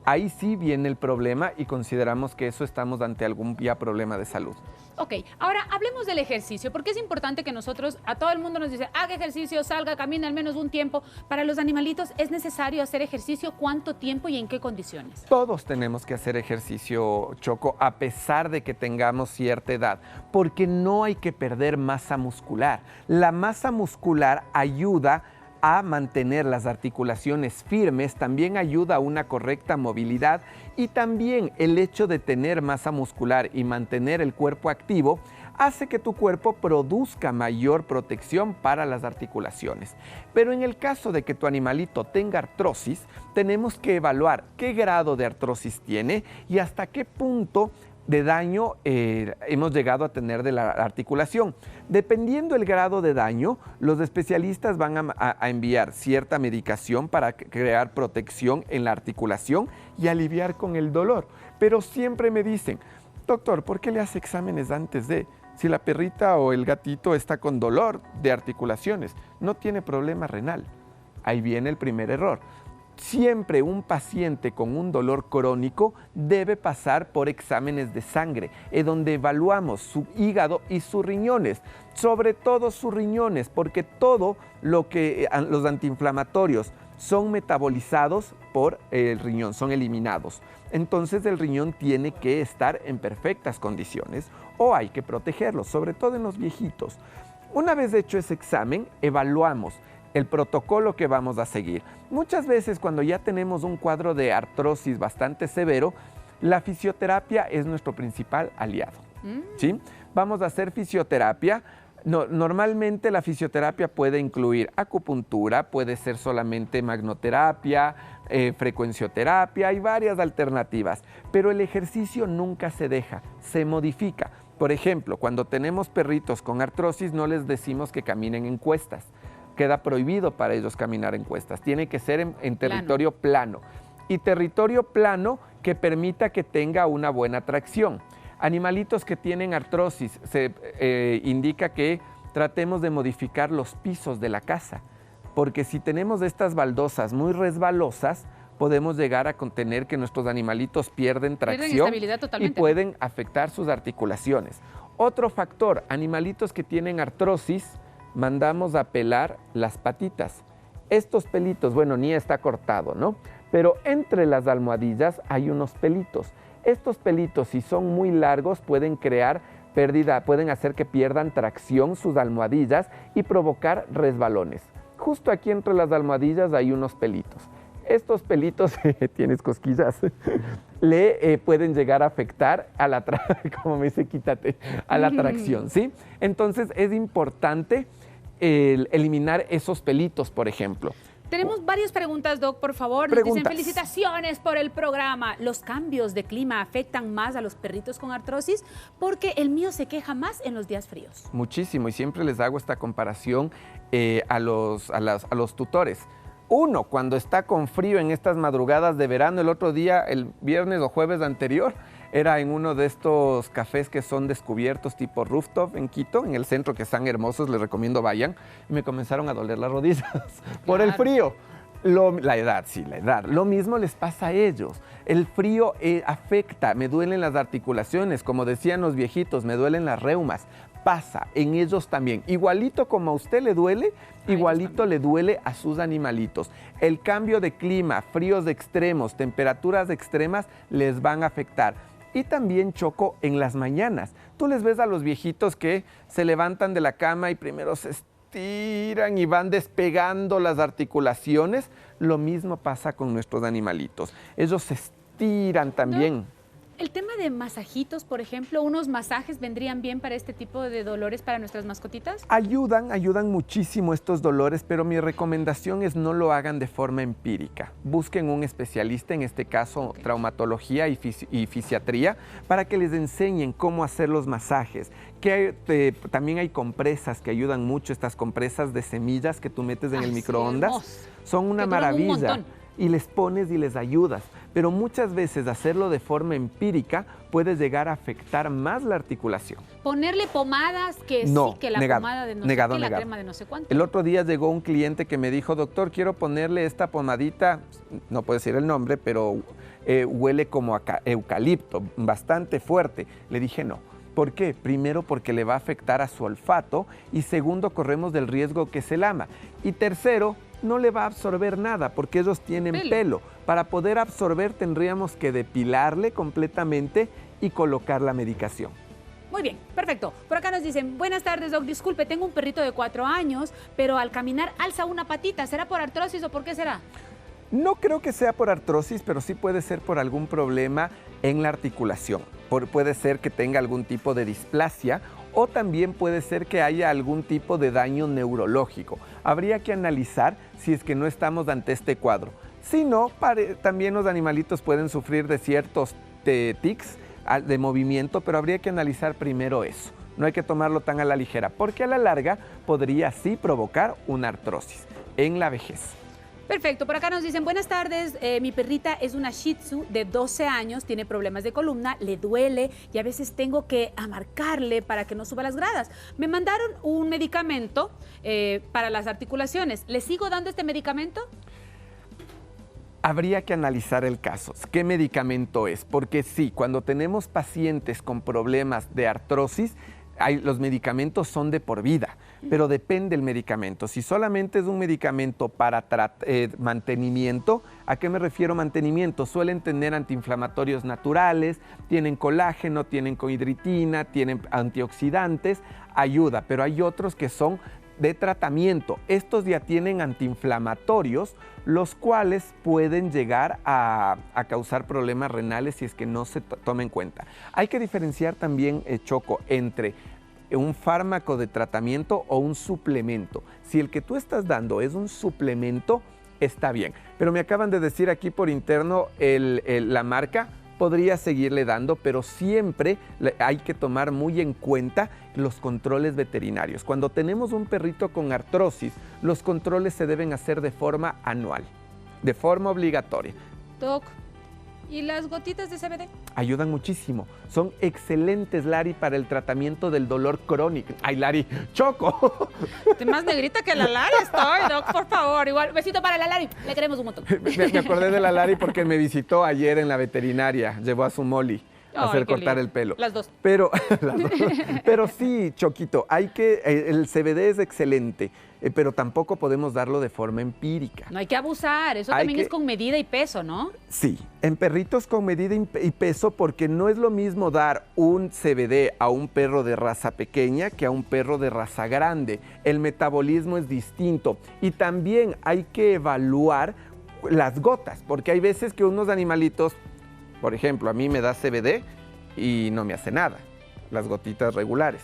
ahí sí viene el problema y consideramos que eso estamos ante algún problema de salud. Ok, ahora hablemos del ejercicio, porque es importante que nosotros, a todo el mundo nos dice, haga ejercicio, salga, camine al menos un tiempo. Para los animalitos, ¿es necesario hacer ejercicio? ¿Cuánto tiempo y en qué condiciones? Todos tenemos que hacer ejercicio, Choco, a pesar de que tengamos cierta edad, porque no hay que perder masa muscular. La masa muscular ayuda a mantener las articulaciones firmes, también ayuda a una correcta movilidad y también el hecho de tener masa muscular y mantener el cuerpo activo hace que tu cuerpo produzca mayor protección para las articulaciones. Pero en el caso de que tu animalito tenga artrosis, tenemos que evaluar qué grado de artrosis tiene y hasta qué punto de daño hemos llegado a tener de la articulación. Dependiendo el grado de daño, los especialistas van a enviar cierta medicación para crear protección en la articulación y aliviar con el dolor. Pero siempre me dicen, doctor, ¿por qué le hace exámenes antes de? Si la perrita o el gatito está con dolor de articulaciones, no tiene problema renal. Ahí viene el primer error. Siempre un paciente con un dolor crónico debe pasar por exámenes de sangre, donde evaluamos su hígado y sus riñones, sobre todo sus riñones, porque todo lo que los antiinflamatorios son metabolizados por el riñón, son eliminados. Entonces el riñón tiene que estar en perfectas condiciones o hay que protegerlo, sobre todo en los viejitos. Una vez hecho ese examen, evaluamos el protocolo que vamos a seguir. Muchas veces cuando ya tenemos un cuadro de artrosis bastante severo, la fisioterapia es nuestro principal aliado. ¿Sí? Vamos a hacer fisioterapia. Normalmente la fisioterapia puede incluir acupuntura, puede ser solamente magnoterapia, frecuencioterapia, hay varias alternativas, pero el ejercicio nunca se deja, se modifica. Por ejemplo, cuando tenemos perritos con artrosis no les decimos que caminen en cuestas, queda prohibido para ellos caminar en cuestas, tiene que ser en territorio plano y territorio plano que permita que tenga una buena tracción. Animalitos que tienen artrosis, se indica que tratemos de modificar los pisos de la casa, porque si tenemos estas baldosas muy resbalosas, podemos llegar a contener que nuestros animalitos pierden tracción y pueden afectar sus articulaciones. Otro factor, animalitos que tienen artrosis, mandamos a pelar las patitas. Estos pelitos, bueno, ni está cortado, ¿no? Pero entre las almohadillas hay unos pelitos. Estos pelitos, si son muy largos, pueden crear pérdida, pueden hacer que pierdan tracción sus almohadillas y provocar resbalones. Justo aquí entre las almohadillas hay unos pelitos. Estos pelitos, tienes cosquillas, le pueden llegar a afectar a la, como me dice, quítate, a la tracción, ¿sí? Entonces es importante eliminar esos pelitos, por ejemplo. Tenemos varias preguntas, Doc, por favor. Nos dicen, felicitaciones por el programa. ¿Los cambios de clima afectan más a los perritos con artrosis? Porque el mío se queja más en los días fríos. Muchísimo, y siempre les hago esta comparación a los tutores. Uno, cuando está con frío en estas madrugadas de verano, el otro día, el viernes o jueves anterior, era en uno de estos cafés que son descubiertos tipo rooftop en Quito, en el centro, que están hermosos, les recomiendo vayan, y me comenzaron a doler las rodillas por el frío. La edad, sí, la edad. Lo mismo les pasa a ellos. El frío afecta, me duelen las articulaciones, como decían los viejitos, me duelen las reumas. Pasa en ellos también. Igualito como a usted le duele, igualito le duele a sus animalitos. El cambio de clima, fríos extremos, temperaturas extremas les van a afectar. Y también, Choco, en las mañanas. Tú les ves a los viejitos que se levantan de la cama y primero se estiran y van despegando las articulaciones. Lo mismo pasa con nuestros animalitos. Ellos se estiran también. El tema de masajitos, por ejemplo, ¿unos masajes vendrían bien para este tipo de dolores para nuestras mascotitas? Ayudan muchísimo estos dolores, pero mi recomendación es no lo hagan de forma empírica. Busquen un especialista, en este caso traumatología y fisiatría, para que les enseñen cómo hacer los masajes. También hay compresas que ayudan mucho, estas compresas de semillas que tú metes en el microondas. Son una maravilla. Y les pones y les ayudas. Pero muchas veces hacerlo de forma empírica puede llegar a afectar más la articulación. Ponerle pomadas que no, sí, que la pomada de no sé qué, la crema de no sé cuánto. El otro día llegó un cliente que me dijo, doctor, quiero ponerle esta pomadita, no puedo decir el nombre, pero huele como a eucalipto, bastante fuerte. Le dije no. ¿Por qué? Primero, porque le va a afectar a su olfato y segundo, corremos del riesgo que se lama. Y tercero, no le va a absorber nada porque ellos tienen pelo. Para poder absorber tendríamos que depilarle completamente y colocar la medicación. Muy bien, perfecto. Por acá nos dicen, buenas tardes, Doc, disculpe, tengo un perrito de 4 años, pero al caminar alza una patita. ¿Será por artrosis o por qué será? No creo que sea por artrosis, pero sí puede ser por algún problema en la articulación. Puede ser que tenga algún tipo de displasia o también puede ser que haya algún tipo de daño neurológico. Habría que analizar si es que no estamos ante este cuadro. Si no, también los animalitos pueden sufrir de ciertos tics de movimiento, pero habría que analizar primero eso. No hay que tomarlo tan a la ligera, porque a la larga podría sí provocar una artrosis en la vejez. Perfecto, por acá nos dicen, buenas tardes, mi perrita es una Shih Tzu de 12 años, tiene problemas de columna, le duele y a veces tengo que amarcarle para que no suba las gradas. Me mandaron un medicamento para las articulaciones. ¿Le sigo dando este medicamento? Habría que analizar el caso, qué medicamento es, porque sí, cuando tenemos pacientes con problemas de artrosis, los medicamentos son de por vida. pero depende del medicamento. Si solamente es un medicamento para mantenimiento, ¿a qué me refiero mantenimiento? Suelen tener antiinflamatorios naturales, tienen colágeno, tienen cohidritina, tienen antioxidantes, ayuda, pero hay otros que son de tratamiento. Estos ya tienen antiinflamatorios, los cuales pueden llegar a causar problemas renales si es que no se toma en cuenta. Hay que diferenciar también, Choco, entre un fármaco de tratamiento o un suplemento. Si el que tú estás dando es un suplemento, está bien. Pero me acaban de decir aquí por interno la marca. Podría seguirle dando, pero siempre hay que tomar muy en cuenta los controles veterinarios. Cuando tenemos un perrito con artrosis, los controles se deben hacer de forma anual, de forma obligatoria. Doc, ¿y las gotitas de CBD? Ayudan muchísimo. Son excelentes, Lari, para el tratamiento del dolor crónico. Ay, Lari, Choco. Estoy más negrita que la Lari estoy, Doc, por favor. Igual, besito para la Lari. Le queremos un montón. Me acordé de la Lari porque me visitó ayer en la veterinaria. Llevó a su Molly a hacer cortar el pelo. Las dos. Pero sí, Choquito, el CBD es excelente, pero tampoco podemos darlo de forma empírica. No hay que abusar, eso también es con medida y peso, ¿no? Sí, en perritos con medida y peso, porque no es lo mismo dar un CBD a un perro de raza pequeña que a un perro de raza grande. El metabolismo es distinto y también hay que evaluar las gotas, porque hay veces que unos animalitos, por ejemplo, a mí me da CBD y no me hace nada, las gotitas regulares.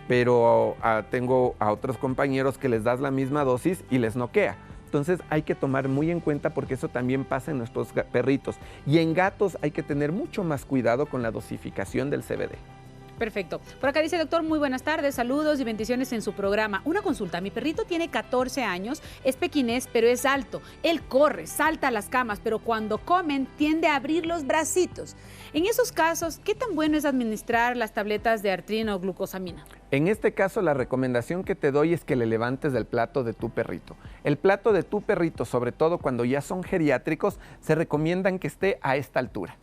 Pero tengo a otros compañeros que les das la misma dosis y les noquea. Entonces hay que tomar muy en cuenta porque eso también pasa en nuestros perritos. Y en gatos hay que tener mucho más cuidado con la dosificación del CBD. Perfecto. Por acá dice, doctor, muy buenas tardes, saludos y bendiciones en su programa. Una consulta, mi perrito tiene 14 años, es pequinés, pero es alto. Él corre, salta a las camas, pero cuando comen tiende a abrir los bracitos. En esos casos, ¿qué tan bueno es administrar las tabletas de artrina o glucosamina? En este caso, la recomendación que te doy es que le levantes del plato de tu perrito. El plato de tu perrito, sobre todo cuando ya son geriátricos, se recomiendan que esté a esta altura.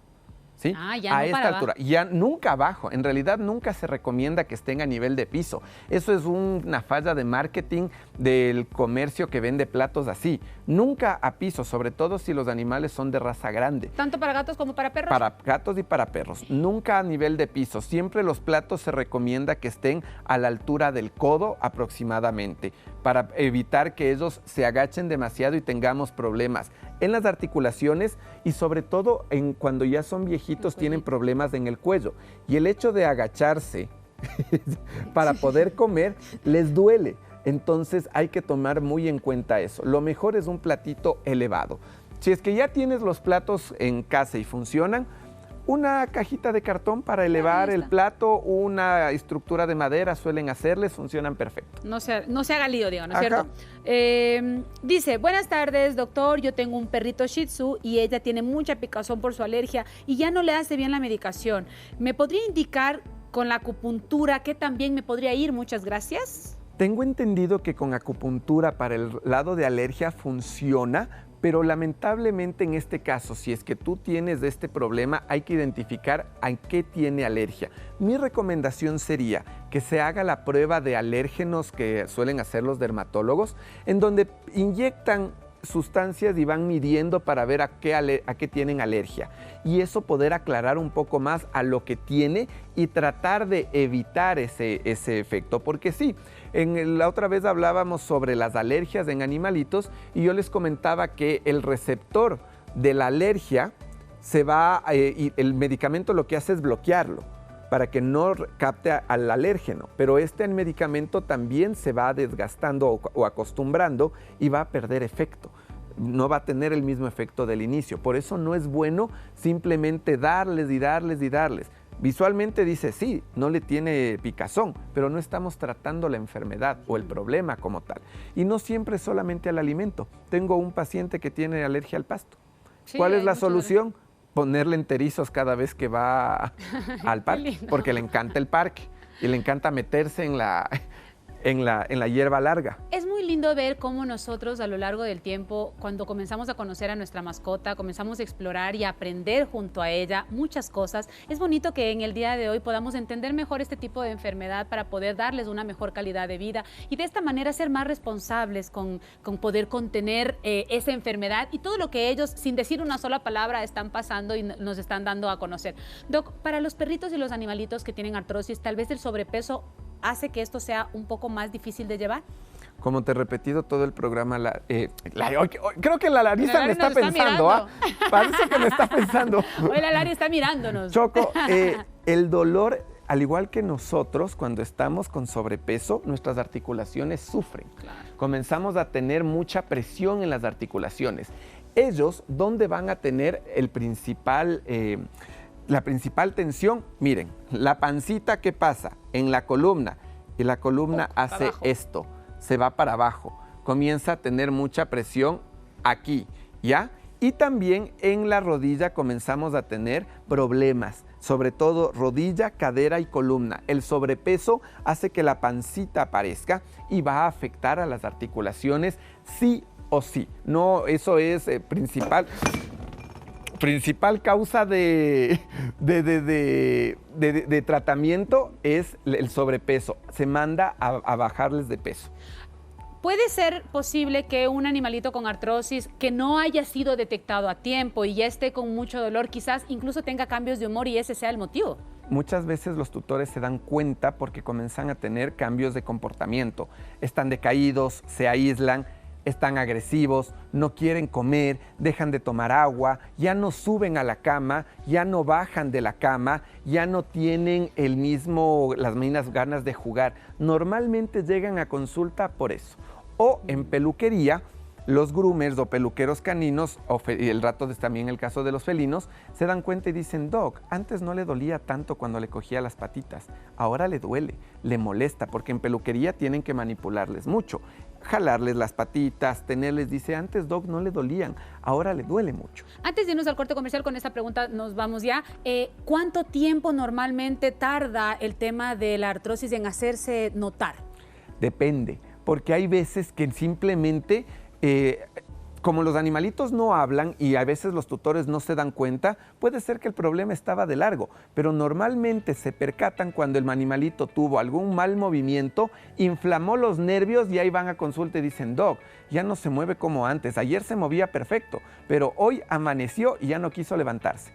¿Sí? Ya a no esta altura, ya nunca abajo, en realidad nunca se recomienda que estén a nivel de piso. Eso es una falla de marketing del comercio que vende platos así. Nunca a piso, sobre todo si los animales son de raza grande. ¿Tanto para gatos como para perros? Para gatos y para perros, nunca a nivel de piso. Siempre los platos se recomienda que estén a la altura del codo aproximadamente, para evitar que ellos se agachen demasiado y tengamos problemas en las articulaciones y sobre todo cuando ya son viejitos tienen problemas en el cuello. Y el hecho de agacharse para poder comer les duele. Entonces hay que tomar muy en cuenta eso. Lo mejor es un platito elevado. Si es que ya tienes los platos en casa y funcionan, una cajita de cartón para elevar el plato, una estructura de madera suelen hacerles, funcionan perfecto. No se haga lío, digo, ¿no es cierto? Dice, buenas tardes, doctor, yo tengo un perrito Shih Tzu y ella tiene mucha picazón por su alergia y ya no le hace bien la medicación. ¿Me podría indicar con la acupuntura qué también me podría ir? Muchas gracias. Tengo entendido que con acupuntura para el lado de alergia funciona, pero lamentablemente en este caso, si es que tú tienes este problema, hay que identificar a qué tiene alergia. Mi recomendación sería que se haga la prueba de alérgenos que suelen hacer los dermatólogos, en donde inyectan sustancias y van midiendo para ver a qué tienen alergia. Y eso poder aclarar un poco más a lo que tiene y tratar de evitar ese efecto. Porque sí, la otra vez hablábamos sobre las alergias en animalitos y yo les comentaba que el receptor de la alergia y el medicamento lo que hace es bloquearlo para que no capte al alérgeno, pero el medicamento también se va desgastando o acostumbrando y va a perder efecto. No va a tener el mismo efecto del inicio. Por eso no es bueno simplemente darles y darles y darles. Visualmente dice, sí, no le tiene picazón, pero no estamos tratando la enfermedad o el problema como tal. Y no siempre solamente al alimento. Tengo un paciente que tiene alergia al pasto. Sí, ¿cuál es la solución? Ponerle enterizos cada vez que va al parque, porque le encanta el parque y le encanta meterse en la hierba larga. Es muy lindo ver cómo nosotros a lo largo del tiempo, cuando comenzamos a conocer a nuestra mascota, comenzamos a explorar y a aprender junto a ella muchas cosas. Es bonito que en el día de hoy podamos entender mejor este tipo de enfermedad para poder darles una mejor calidad de vida y de esta manera ser más responsables con poder contener esa enfermedad y todo lo que ellos, sin decir una sola palabra, están pasando y nos están dando a conocer. Doc, para los perritos y los animalitos que tienen artrosis, tal vez el sobrepeso hace que esto sea un poco más difícil de llevar. Como te he repetido todo el programa, creo que la Larisa me está pensando, parece que me está pensando. Hoy la Lari está mirándonos. Choco, el dolor, al igual que nosotros, cuando estamos con sobrepeso, nuestras articulaciones sufren. Claro. Comenzamos a tener mucha presión en las articulaciones. Ellos, ¿dónde van a tener la principal tensión? Miren, la pancita, ¿qué pasa? En la columna, y la columna hace esto, se va para abajo, comienza a tener mucha presión aquí, ¿ya? Y también en la rodilla comenzamos a tener problemas, sobre todo rodilla, cadera y columna. El sobrepeso hace que la pancita aparezca y va a afectar a las articulaciones sí o sí. No, eso es principal causa de tratamiento es el sobrepeso. Se manda a bajarles de peso. ¿Puede ser posible que un animalito con artrosis que no haya sido detectado a tiempo y ya esté con mucho dolor, quizás incluso tenga cambios de humor y ese sea el motivo? Muchas veces los tutores se dan cuenta porque comienzan a tener cambios de comportamiento. Están decaídos, se aíslan, están agresivos, no quieren comer, dejan de tomar agua, ya no suben a la cama, ya no bajan de la cama, ya no tienen las mismas ganas de jugar. Normalmente llegan a consulta por eso. O en peluquería, los groomers o peluqueros caninos, y el rato es también el caso de los felinos, se dan cuenta y dicen, Doc, antes no le dolía tanto cuando le cogía las patitas, ahora le duele, le molesta, porque en peluquería tienen que manipularles mucho, jalarles las patitas, dice, antes Doc no le dolían, ahora le duele mucho. Antes de irnos al corte comercial, con esta pregunta nos vamos ya. ¿Cuánto tiempo normalmente tarda el tema de la artrosis en hacerse notar? Depende, porque hay veces que simplemente... como los animalitos no hablan y a veces los tutores no se dan cuenta, puede ser que el problema estaba de largo, pero normalmente se percatan cuando el animalito tuvo algún mal movimiento, inflamó los nervios y ahí van a consulta y dicen, Doc, ya no se mueve como antes, ayer se movía perfecto, pero hoy amaneció y ya no quiso levantarse.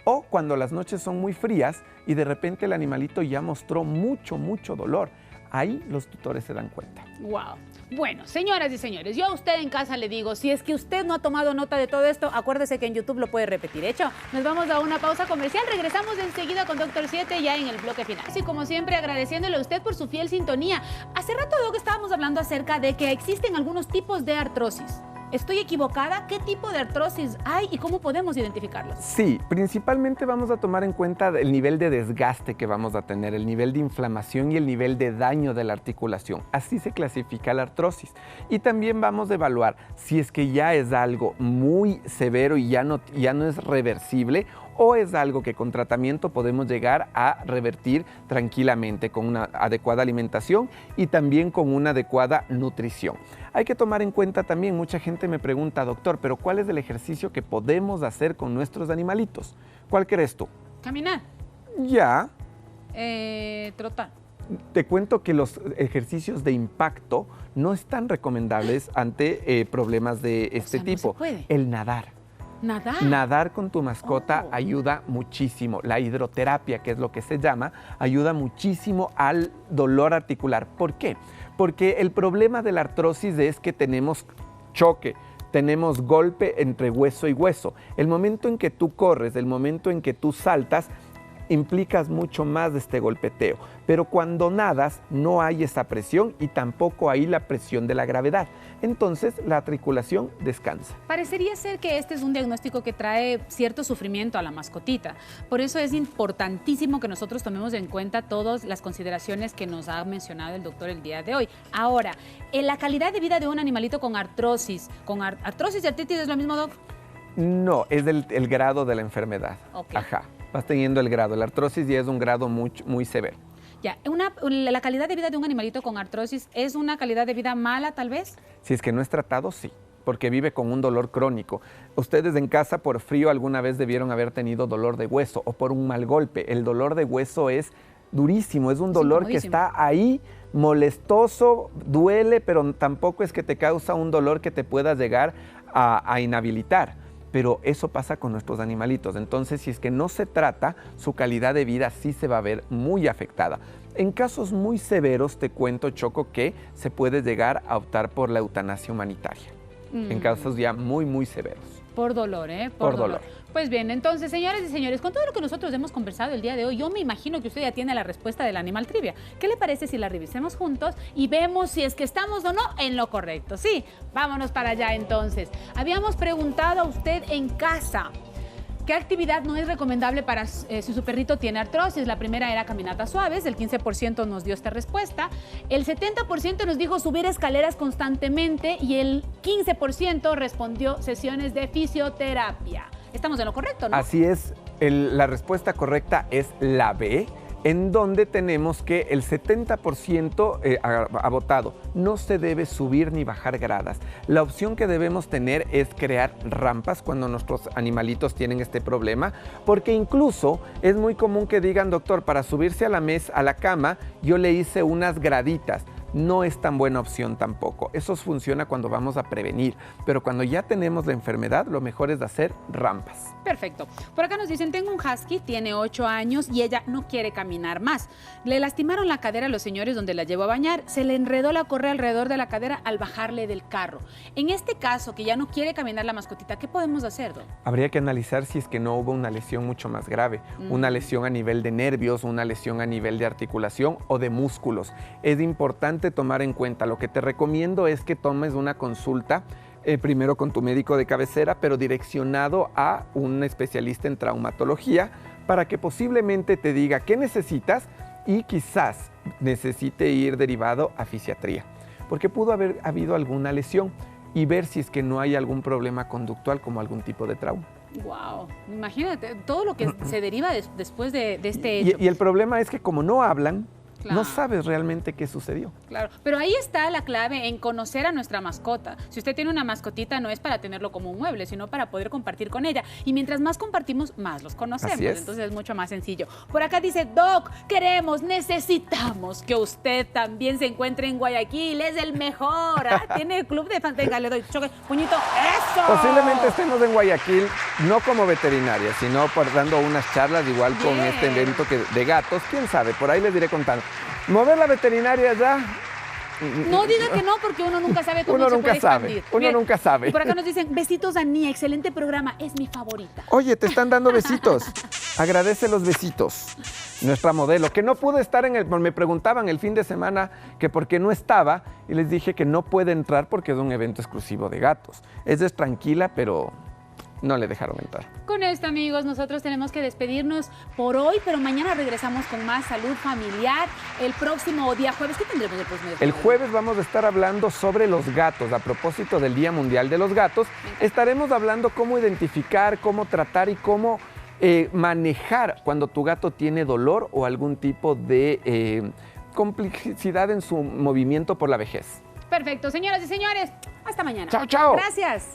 O cuando las noches son muy frías y de repente el animalito ya mostró mucho dolor. Ahí los tutores se dan cuenta. ¡Wow! Bueno, señoras y señores, yo a usted en casa le digo, si es que usted no ha tomado nota de todo esto, acuérdese que en YouTube lo puede repetir. Hecho, nos vamos a una pausa comercial, regresamos enseguida con Dr. 7 ya en el bloque final. Así como siempre, agradeciéndole a usted por su fiel sintonía. Hace rato, Doc, estábamos hablando acerca de que existen algunos tipos de artrosis. ¿Estoy equivocada? ¿Qué tipo de artrosis hay y cómo podemos identificarlos? Sí, principalmente vamos a tomar en cuenta el nivel de desgaste que vamos a tener, el nivel de inflamación y el nivel de daño de la articulación. Así se clasifica la artrosis. Y también vamos a evaluar si es que ya es algo muy severo y ya no es reversible, o es algo que con tratamiento podemos llegar a revertir tranquilamente con una adecuada alimentación y también con una adecuada nutrición. Hay que tomar en cuenta también, mucha gente me pregunta, doctor, pero ¿cuál es el ejercicio que podemos hacer con nuestros animalitos? ¿Cuál crees tú? Caminar. Ya. Trotar. Te cuento que los ejercicios de impacto no están recomendables ante problemas de este tipo. No se puede. El nadar. ¿Nadar? Nadar con tu mascota ayuda muchísimo. La hidroterapia, que es lo que se llama, ayuda muchísimo al dolor articular. ¿Por qué? Porque el problema de la artrosis es que tenemos choque, tenemos golpe entre hueso y hueso. El momento en que tú corres, el momento en que tú saltas, implicas mucho más de este golpeteo. Pero cuando nadas no hay esa presión y tampoco hay la presión de la gravedad. Entonces la articulación descansa. Parecería ser que este es un diagnóstico que trae cierto sufrimiento a la mascotita. Por eso es importantísimo que nosotros tomemos en cuenta todas las consideraciones que nos ha mencionado el doctor el día de hoy. Ahora, ¿en la calidad de vida de un animalito con artrosis, artrosis y artritis es lo mismo, Doc? No, es el grado de la enfermedad. Okay. Ajá, vas teniendo el grado. La artrosis ya es un grado muy severo. Ya, la calidad de vida de un animalito con artrosis es una calidad de vida mala, tal vez. Si es que no es tratado, sí, porque vive con un dolor crónico. Ustedes en casa por frío alguna vez debieron haber tenido dolor de hueso o por un mal golpe. El dolor de hueso es durísimo, es un dolor que está ahí, molestoso, duele, pero tampoco es que te causa un dolor que te pueda llegar a inhabilitar. Pero eso pasa con nuestros animalitos. Entonces, si es que no se trata, su calidad de vida sí se va a ver muy afectada. En casos muy severos, te cuento, Choco, que se puede llegar a optar por la eutanasia humanitaria. En casos ya muy, muy severos. Por dolor, ¿eh? Por dolor. Pues bien, entonces, señores y señores, con todo lo que nosotros hemos conversado el día de hoy, yo me imagino que usted ya tiene la respuesta del Animal Trivia. ¿Qué le parece si la revisemos juntos y vemos si es que estamos o no en lo correcto? Sí, vámonos para allá entonces. Habíamos preguntado a usted en casa, ¿qué actividad no es recomendable para si su perrito tiene artrosis? La primera era caminatas suaves, el 15% nos dio esta respuesta, el 70% nos dijo subir escaleras constantemente y el 15% respondió sesiones de fisioterapia. Estamos en lo correcto, ¿no? Así es, la respuesta correcta es la B, en donde tenemos que el 70% ha votado. No se debe subir ni bajar gradas. La opción que debemos tener es crear rampas cuando nuestros animalitos tienen este problema, porque incluso es muy común que digan, doctor, para subirse a la cama, yo le hice unas graditas. No es tan buena opción tampoco. Eso funciona cuando vamos a prevenir, pero cuando ya tenemos la enfermedad, lo mejor es hacer rampas. Perfecto. Por acá nos dicen, tengo un husky, tiene 8 años y ella no quiere caminar más. Le lastimaron la cadera a los señores donde la llevó a bañar, se le enredó la correa alrededor de la cadera al bajarle del carro. En este caso, que ya no quiere caminar la mascotita, ¿qué podemos hacer, Doc? Habría que analizar si es que no hubo una lesión mucho más grave, una lesión a nivel de nervios, una lesión a nivel de articulación o de músculos. Es importante tomar en cuenta. Lo que te recomiendo es que tomes una consulta primero con tu médico de cabecera, pero direccionado a un especialista en traumatología para que posiblemente te diga qué necesitas y quizás necesite ir derivado a fisiatría, porque pudo haber habido alguna lesión y ver si es que no hay algún problema conductual como algún tipo de trauma. Wow, imagínate todo lo que se deriva después de este hecho. Y el problema es que como no hablan, Claro. no sabes realmente qué sucedió. Claro, pero ahí está la clave en conocer a nuestra mascota. Si usted tiene una mascotita, no es para tenerlo como un mueble, sino para poder compartir con ella. Y mientras más compartimos, más los conocemos. Así es. Entonces es mucho más sencillo. Por acá dice, Doc, necesitamos que usted también se encuentre en Guayaquil. Es el mejor. Tiene club de fans. Venga, le doy choque, puñito. ¡Eso! Posiblemente estemos en Guayaquil, no como veterinaria, sino dando unas charlas igual con Bien. este evento de gatos. ¿Quién sabe? Por ahí les diré contando. Mover la veterinaria ya. No diga que no, porque uno nunca sabe cómo Uno se nunca puede sabe, expandir. uno Bien. nunca sabe. Y por acá nos dicen, besitos a Nia, excelente programa, es mi favorita. Oye, te están dando besitos. Agradece los besitos. Nuestra modelo, que no pudo estar me preguntaban el fin de semana que por qué no estaba y les dije que no puede entrar porque es un evento exclusivo de gatos. Ella es tranquila, pero no le dejaron entrar. Con esto, amigos, nosotros tenemos que despedirnos por hoy, pero mañana regresamos con más salud familiar. El próximo día jueves, ¿qué tendremos el próximo día? El jueves vamos a estar hablando sobre los gatos. A propósito del Día Mundial de los Gatos, estaremos hablando cómo identificar, cómo tratar y cómo manejar cuando tu gato tiene dolor o algún tipo de complicidad en su movimiento por la vejez. Perfecto, señoras y señores, hasta mañana. Chao, chao. Gracias.